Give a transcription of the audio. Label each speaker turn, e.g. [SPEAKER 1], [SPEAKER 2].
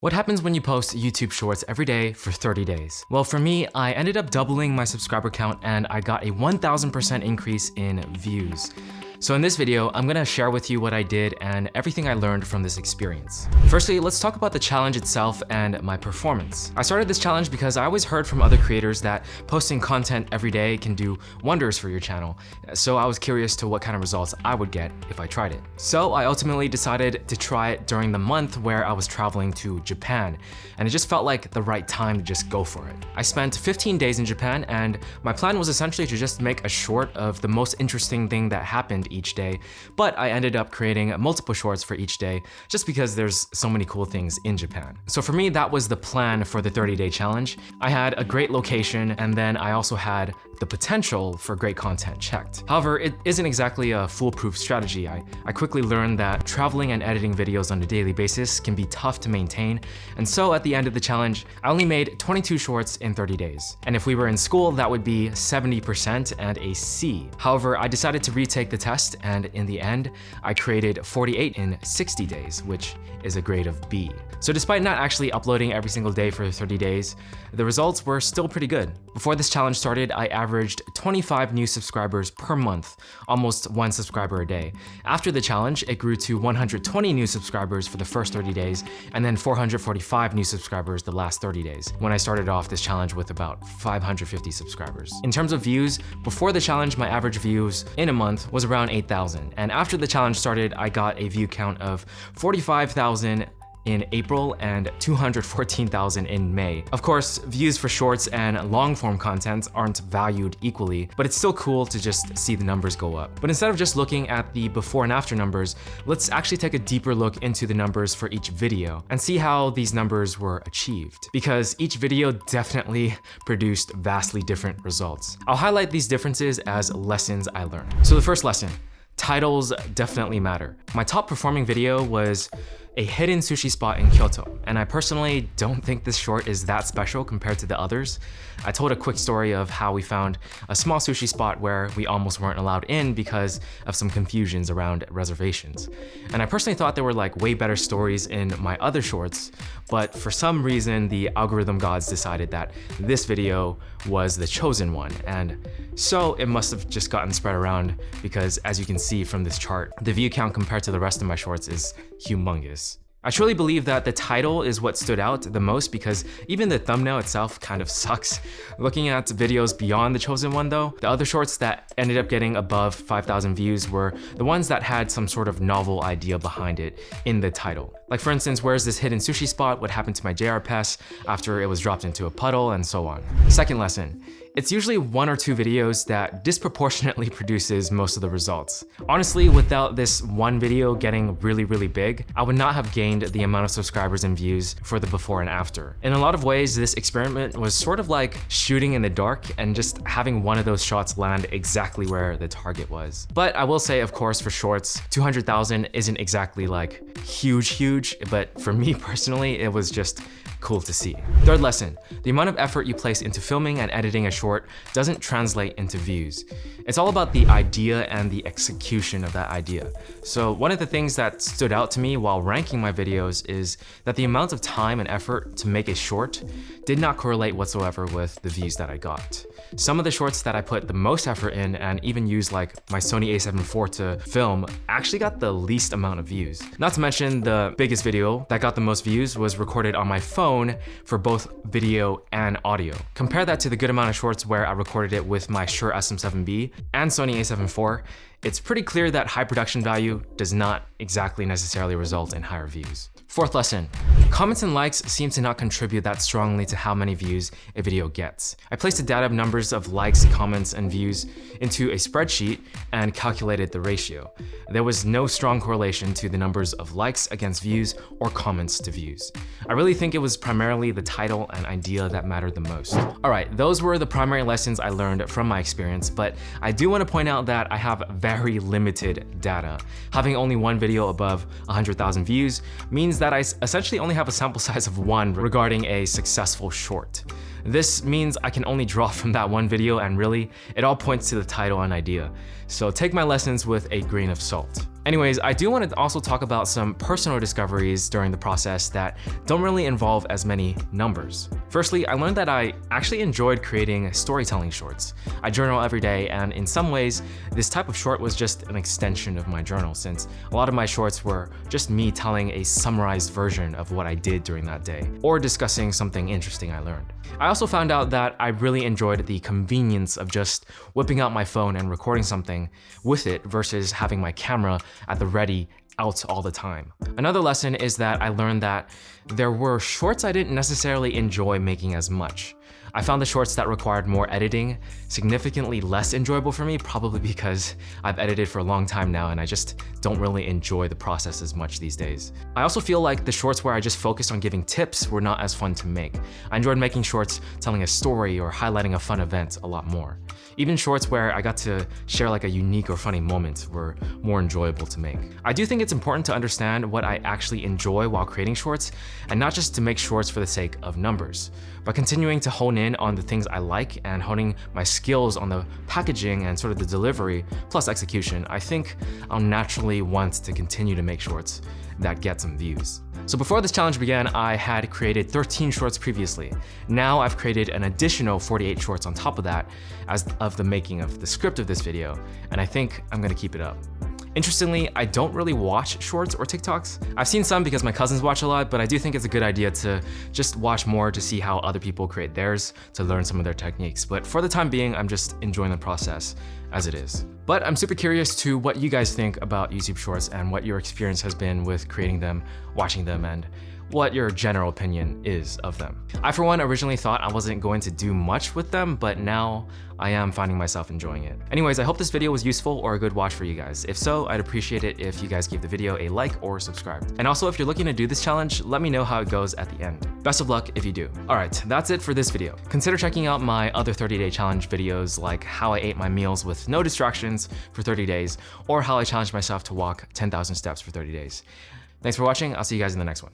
[SPEAKER 1] What happens when you post YouTube Shorts every day for 30 days? Well, for me, I ended up doubling my subscriber count and I got a 1000% increase in views. So in this video, I'm gonna share with you what I did and everything I learned from this experience. Firstly, let's talk about the challenge itself and my performance. I started this challenge because I always heard from other creators that posting content every day can do wonders for your channel. So I was curious to what kind of results I would get if I tried it. So I ultimately decided to try it during the month where I was traveling to Japan, and it just felt like the right time to just go for it. I spent 15 days in Japan, and my plan was essentially to just make a short of the most interesting thing that happened each day, but I ended up creating multiple shorts for each day just because there's so many cool things in Japan. So for me, that was the plan for the 30-day challenge. I had a great location, and then I also had the potential for great content checked. However, it isn't exactly a foolproof strategy. I quickly learned that traveling and editing videos on a daily basis can be tough to maintain, and so at the end of the challenge, I only made 22 shorts in 30 days. And if we were in school, that would be 70% and a C. However, I decided to retake the test, and in the end, I created 48 in 60 days, which is a grade of B. So despite not actually uploading every single day for 30 days, the results were still pretty good. Before this challenge started, I averaged 25 new subscribers per month, almost 1 subscriber a day. After the challenge, it grew to 120 new subscribers for the first 30 days, and then 445 new subscribers the last 30 days, when I started off this challenge with about 550 subscribers. In terms of views, before the challenge, my average views in a month was around 8,000, and after the challenge started, I got a view count of 45,000 in April and 214,000 in May. Of course, views for shorts and long-form content aren't valued equally, but it's still cool to just see the numbers go up. But instead of just looking at the before and after numbers, let's actually take a deeper look into the numbers for each video and see how these numbers were achieved, because each video definitely produced vastly different results. I'll highlight these differences as lessons I learned. So the first lesson: titles definitely matter. My top performing video was a hidden sushi spot in Kyoto, and I personally don't think this short is that special compared to the others. I told a quick story of how we found a small sushi spot where we almost weren't allowed in because of some confusions around reservations. And I personally thought there were like way better stories in my other shorts, but for some reason the algorithm gods decided that this video was the chosen one, and so it must have just gotten spread around because, as you can see from this chart, the view count compared to the rest of my shorts is humongous. I truly believe that the title is what stood out the most because even the thumbnail itself kind of sucks. Looking at videos beyond the chosen one though, the other shorts that ended up getting above 5,000 views were the ones that had some sort of novel idea behind it in the title. Like for instance, where's this hidden sushi spot? What happened to my JR Pass after it was dropped into a puddle, and so on. Second lesson: it's usually 1 or 2 videos that disproportionately produces most of the results. Honestly, without this one video getting really big, I would not have gained the amount of subscribers and views for the before and after. In a lot of ways, this experiment was sort of like shooting in the dark and just having one of those shots land exactly where the target was. But I will say, of course, for shorts, 200,000 isn't exactly like huge, but for me personally, it was just cool to see. Third lesson: the amount of effort you place into filming and editing a short doesn't translate into views. It's all about the idea and the execution of that idea. So one of the things that stood out to me while ranking my videos is that the amount of time and effort to make a short did not correlate whatsoever with the views that I got. Some of the shorts that I put the most effort in and even used like my Sony a7 IV to film actually got the least amount of views. Not to mention the biggest video that got the most views was recorded on my phone for both video and audio. Compare that to the good amount of shorts where I recorded it with my Shure SM7B and Sony a7 IV, it's pretty clear that high production value does not exactly necessarily result in higher views. Fourth lesson: comments and likes seem to not contribute that strongly to how many views a video gets. I placed the data of numbers of likes, comments, and views into a spreadsheet and calculated the ratio. There was no strong correlation to the numbers of likes against views or comments to views. I really think it was primarily the title and idea that mattered the most. Alright, those were the primary lessons I learned from my experience, but I do want to point out that I have very limited data. Having only one video above 100,000 views means that I essentially only have a sample size of 1 regarding a successful short. This means I can only draw from that one video, and really, it all points to the title and idea. So take my lessons with a grain of salt. Anyways, I do want to also talk about some personal discoveries during the process that don't really involve as many numbers. Firstly, I learned that I actually enjoyed creating storytelling shorts. I journal every day, and in some ways, this type of short was just an extension of my journal, since a lot of my shorts were just me telling a summarized version of what I did during that day, or discussing something interesting I learned. I also found out that I really enjoyed the convenience of just whipping out my phone and recording something with it versus having my camera at the ready out all the time. Another lesson is that I learned that there were shorts I didn't necessarily enjoy making as much. I found the shorts that required more editing significantly less enjoyable for me, probably because I've edited for a long time now and I just don't really enjoy the process as much these days. I also feel like the shorts where I just focused on giving tips were not as fun to make. I enjoyed making shorts telling a story or highlighting a fun event a lot more. Even shorts where I got to share like a unique or funny moment were more enjoyable to make. I do think it's important to understand what I actually enjoy while creating shorts, and not just to make shorts for the sake of numbers. By continuing to hone in on the things I like and honing my skills on the packaging and sort of the delivery plus execution, I think I'll naturally want to continue to make shorts that get some views. So before this challenge began, I had created 13 shorts previously. Now I've created an additional 48 shorts on top of that as of the making of the script of this video, and I think I'm gonna keep it up. Interestingly, I don't really watch shorts or TikToks. I've seen some because my cousins watch a lot, but I do think it's a good idea to just watch more to see how other people create theirs, to learn some of their techniques. But for the time being, I'm just enjoying the process as it is. But I'm super curious to what you guys think about YouTube Shorts and what your experience has been with creating them, watching them, and what your general opinion is of them. I, for one, originally thought I wasn't going to do much with them, but now I am finding myself enjoying it. Anyways, I hope this video was useful or a good watch for you guys. If so, I'd appreciate it if you guys gave the video a like or subscribe. And also, if you're looking to do this challenge, let me know how it goes at the end. Best of luck if you do. All right, that's it for this video. Consider checking out my other 30-day challenge videos, like how I ate my meals with no distractions for 30 days, or how I challenged myself to walk 10,000 steps for 30 days. Thanks for watching. I'll see you guys in the next one.